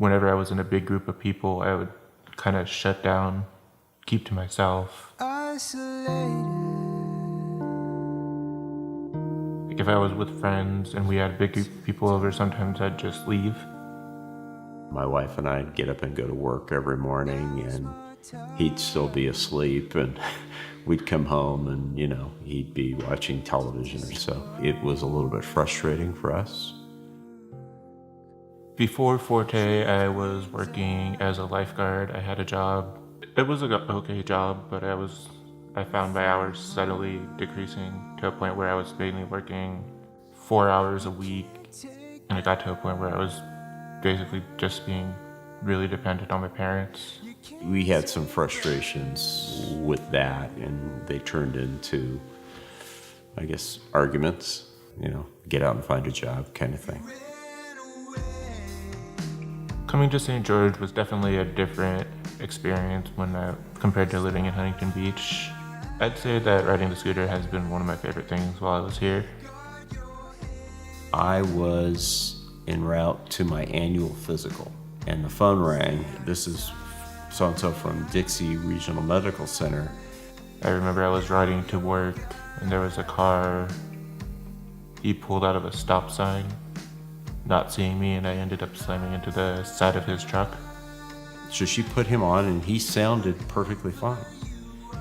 Whenever I was in a big group of people, I would kind of shut down, keep to myself. Like if I was with friends and we had a big group of people over, sometimes I'd just leave. My wife and I'd get up and go to work every morning, and he'd still be asleep, and we'd come home and, he'd be watching television or so. It was a little bit frustrating for us. Before Forte, I was working as a lifeguard. I had a job. It was an okay job, but I found my hours steadily decreasing to a point where I was mainly working 4 hours a week. And it got to a point where I was basically just being really dependent on my parents. We had some frustrations with that, and they turned into, I guess, arguments, get out and find a job kind of thing. Coming to St. George was definitely a different experience compared to living in Huntington Beach. I'd say that riding the scooter has been one of my favorite things while I was here. I was en route to my annual physical, and the phone rang. This is so-and-so from Dixie Regional Medical Center. I remember I was riding to work and there was a car. He pulled out of a stop sign, not seeing me, and I ended up slamming into the side of his truck. So she put him on, and he sounded perfectly fine.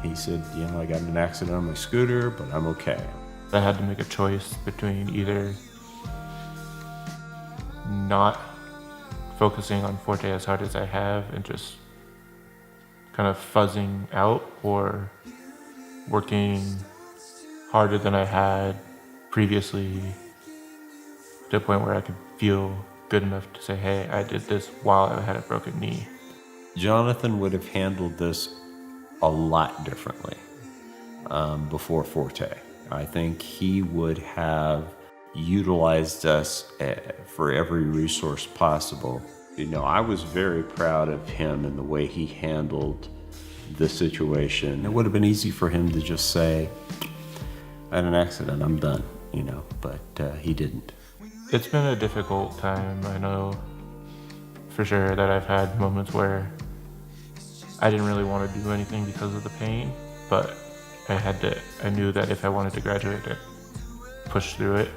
He said, I got in an accident on my scooter, but I'm okay. I had to make a choice between either not focusing on Forte as hard as I have and just kind of fuzzing out, or working harder than I had previously to a point where I could feel good enough to say, hey, I did this while I had a broken knee. Jonathan would have handled this a lot differently before Forte. I think he would have utilized us for every resource possible. I was very proud of him and the way he handled the situation. It would have been easy for him to just say, I had an accident, I'm done, but he didn't. It's been a difficult time. I know for sure that I've had moments where I didn't really want to do anything because of the pain, but I knew that if I wanted to graduate, I'd push through it.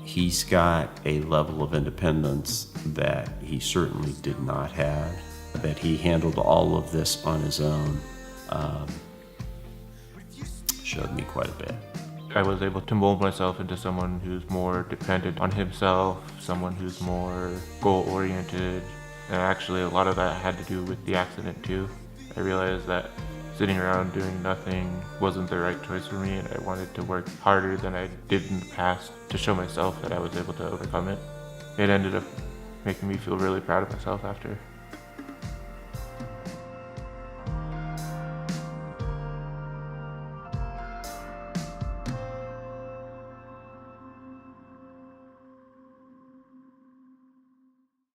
He's got a level of independence that he certainly did not have, that he handled all of this on his own, showed me quite a bit. I was able to mold myself into someone who's more dependent on himself, someone who's more goal-oriented, and actually a lot of that had to do with the accident too. I realized that sitting around doing nothing wasn't the right choice for me, and I wanted to work harder than I did in the past to show myself that I was able to overcome it. It ended up making me feel really proud of myself after.